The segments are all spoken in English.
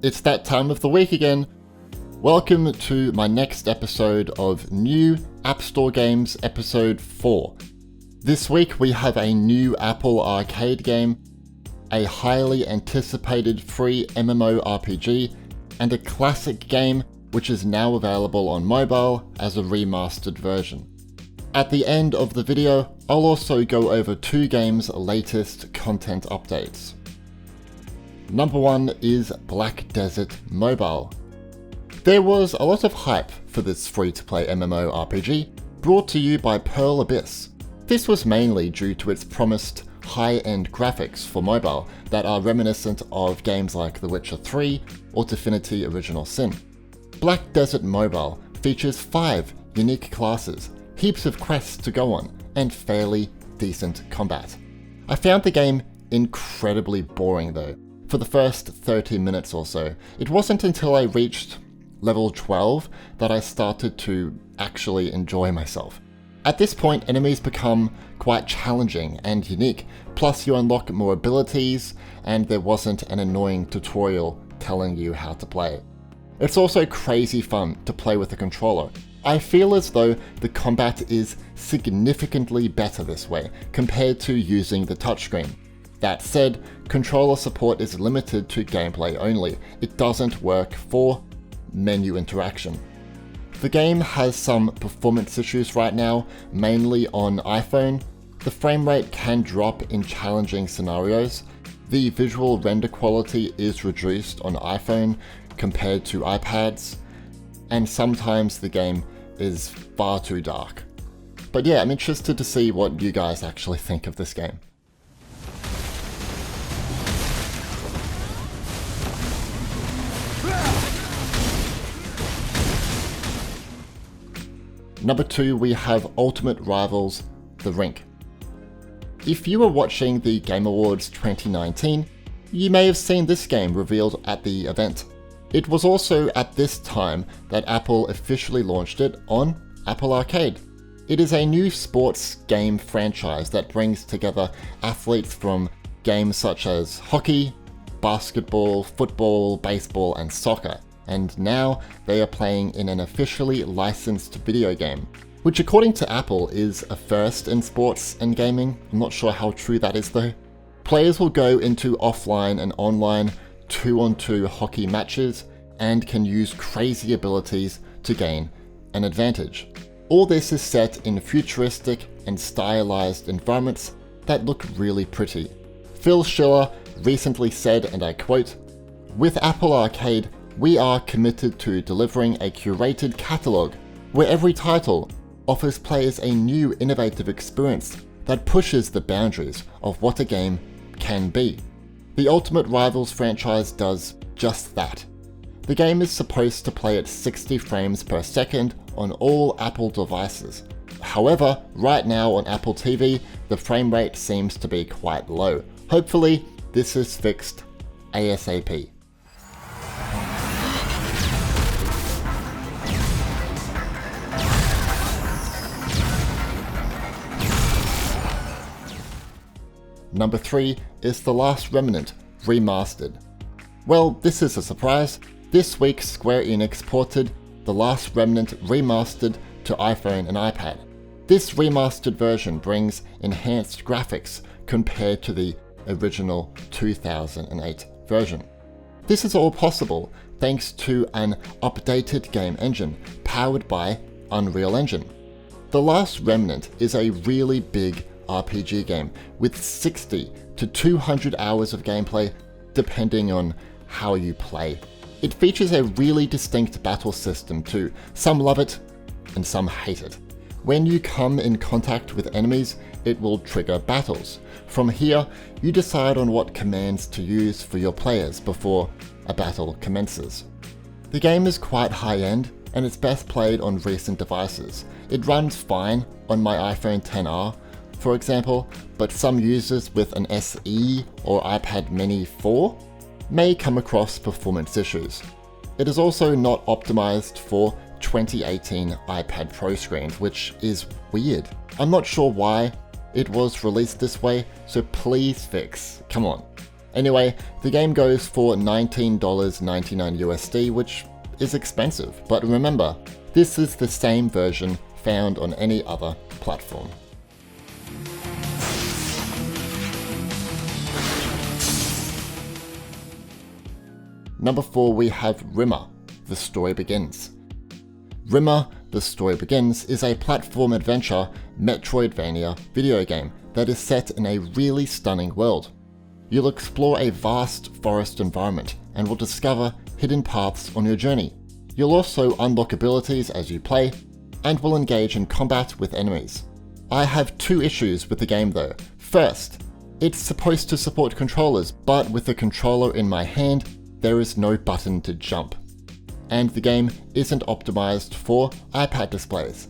It's that time of the week again. Welcome to my next episode of New App Store Games Episode 4. This week we have a new Apple Arcade game, a highly anticipated free MMORPG, and a classic game which is now available on mobile as a remastered version. At the end of the video, I'll also go over two games' latest content updates. Number 1 is Black Desert Mobile. There was a lot of hype for this free-to-play MMORPG, brought to you by Pearl Abyss. This was mainly due to its promised high-end graphics for mobile that are reminiscent of games like The Witcher 3 or Divinity Original Sin. Black Desert Mobile features 5 unique classes, heaps of quests to go on, and fairly decent combat. I found the game incredibly boring though. For the first 30 minutes or so, it wasn't until I reached level 12 that I started to actually enjoy myself. At this point, enemies become quite challenging and unique, plus you unlock more abilities, and there wasn't an annoying tutorial telling you how to play. It's also crazy fun to play with a controller. I feel as though the combat is significantly better this way compared to using the touchscreen. That said, controller support is limited to gameplay only. It doesn't work for menu interaction. The game has some performance issues right now, mainly on iPhone. The frame rate can drop in challenging scenarios. The visual render quality is reduced on iPhone compared to iPads, and sometimes the game is far too dark. But yeah, I'm interested to see what you guys actually think of this game. Number 2, we have Ultimate Rivals, the Rink. If you were watching the Game Awards 2019, you may have seen this game revealed at the event. It was also at this time that Apple officially launched it on Apple Arcade. It is a new sports game franchise that brings together athletes from games such as hockey, basketball, football, baseball, and soccer. And now they are playing in an officially licensed video game, which according to Apple is a first in sports and gaming. I'm not sure how true that is though. Players will go into offline and online 2-on-2 hockey matches and can use crazy abilities to gain an advantage. All this is set in futuristic and stylized environments that look really pretty. Phil Schiller recently said, and I quote, "With Apple Arcade, we are committed to delivering a curated catalogue where every title offers players a new innovative experience that pushes the boundaries of what a game can be." The Ultimate Rivals franchise does just that. The game is supposed to play at 60 frames per second on all Apple devices. However, right now on Apple TV, the frame rate seems to be quite low. Hopefully, this is fixed ASAP. Number 3 is The Last Remnant Remastered. Well, this is a surprise. This week Square Enix ported The Last Remnant Remastered to iPhone and iPad. This remastered version brings enhanced graphics compared to the original 2008 version. This is all possible thanks to an updated game engine powered by Unreal Engine. The Last Remnant is a really big RPG game with 60 to 200 hours of gameplay depending on how you play. It features a really distinct battle system too. Some love it and some hate it. When you come in contact with enemies, it will trigger battles. From here, you decide on what commands to use for your players before a battle commences. The game is quite high-end and it's best played on recent devices. It runs fine on my iPhone XR, for example, but some users with an SE or iPad Mini 4 may come across performance issues. It is also not optimized for 2018 iPad Pro screens, which is weird. I'm not sure why it was released this way, so please fix. Come on. Anyway, the game goes for $19.99 USD, which is expensive, but remember, this is the same version found on any other platform. Number 4, we have Rima, The Story Begins. Rima, The Story Begins is a platform adventure Metroidvania video game that is set in a really stunning world. You'll explore a vast forest environment and will discover hidden paths on your journey. You'll also unlock abilities as you play and will engage in combat with enemies. I have 2 issues with the game though. First, it's supposed to support controllers, but with the controller in my hand, there is no button to jump. And the game isn't optimized for iPad displays.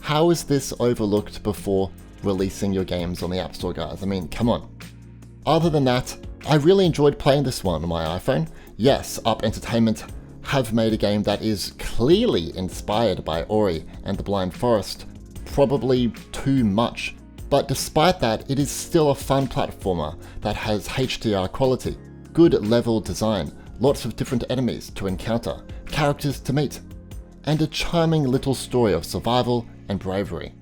How is this overlooked before releasing your games on the App Store, guys? I mean, come on. Other than that, I really enjoyed playing this one on my iPhone. Yes, Up Entertainment have made a game that is clearly inspired by Ori and the Blind Forest, probably too much, but despite that, it is still a fun platformer that has HDR quality, good level design, lots of different enemies to encounter, characters to meet, and a charming little story of survival and bravery.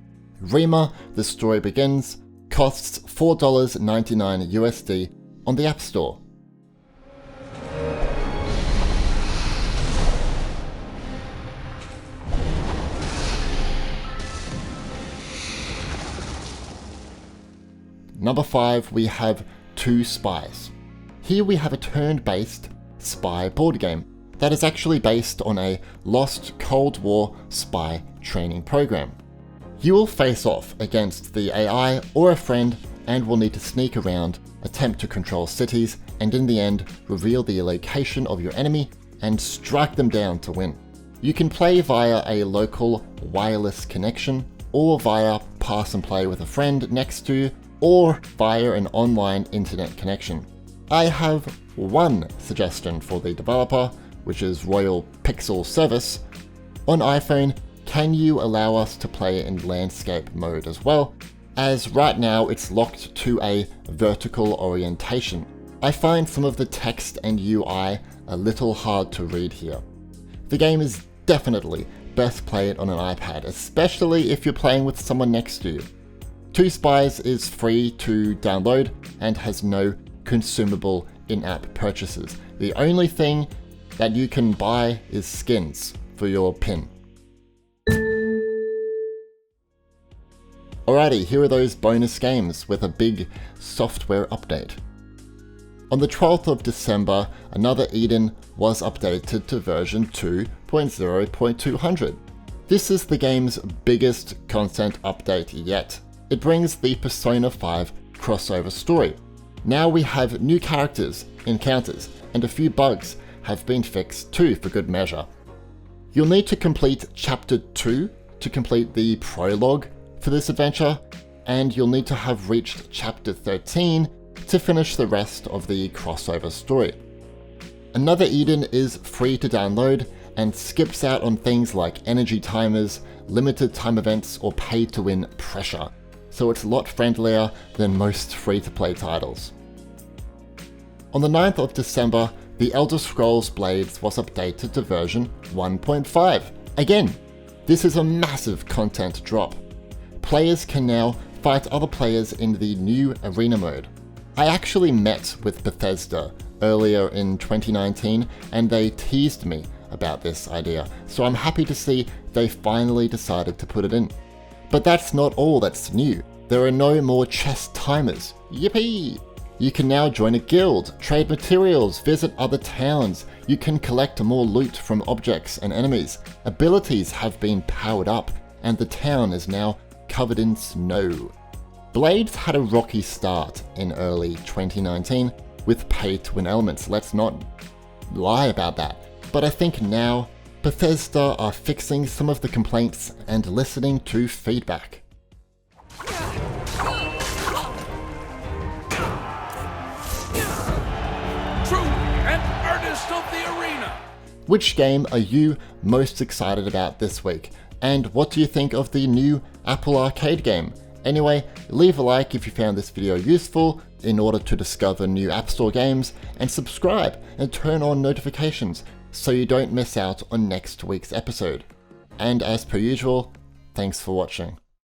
Rima, The Story Begins, costs $4.99 USD on the App Store. Number 5, we have 2 Spies. Here we have a turn-based spy board game that is actually based on a lost Cold War spy training program. You will face off against the AI or a friend and will need to sneak around, attempt to control cities, and in the end, reveal the location of your enemy and strike them down to win. You can play via a local wireless connection, or via pass and play with a friend next to you, or via an online internet connection. I have one suggestion for the developer, which is Royal Pixel Service. On iPhone, can you allow us to play in landscape mode as well, as right now it's locked to a vertical orientation. I find some of the text and UI a little hard to read here. The game is definitely best played on an iPad, especially if you're playing with someone next to you. 2 Spies is free to download and has no consumable in-app purchases. The only thing that you can buy is skins for your pin. Alrighty, here are those bonus games with a big software update. On the 12th of December, Another Eden was updated to version 2.0.200. This is the game's biggest content update yet. It brings the Persona 5 crossover story. Now we have new characters, encounters, and a few bugs have been fixed too, for good measure. You'll need to complete Chapter 2 to complete the prologue for this adventure, and you'll need to have reached Chapter 13 to finish the rest of the crossover story. Another Eden is free to download and skips out on things like energy timers, limited time events, or pay-to-win pressure, so it's a lot friendlier than most free-to-play titles. On the 9th of December, The Elder Scrolls Blades was updated to version 1.5. Again, this is a massive content drop. Players can now fight other players in the new arena mode. I actually met with Bethesda earlier in 2019 and they teased me about this idea, so I'm happy to see they finally decided to put it in. But that's not all that's new. There are no more chest timers. Yippee! You can now join a guild, trade materials, visit other towns. You can collect more loot from objects and enemies. Abilities have been powered up, and the town is now covered in snow. Blades had a rocky start in early 2019 with pay-to-win elements, let's not lie about that. But I think now Bethesda are fixing some of the complaints and listening to feedback. Of the arena. Which game are you most excited about this week? And what do you think of the new Apple Arcade game? Anyway, leave a like if you found this video useful, in order to discover new App Store games, and subscribe and turn on notifications so you don't miss out on next week's episode. And as per usual, thanks for watching.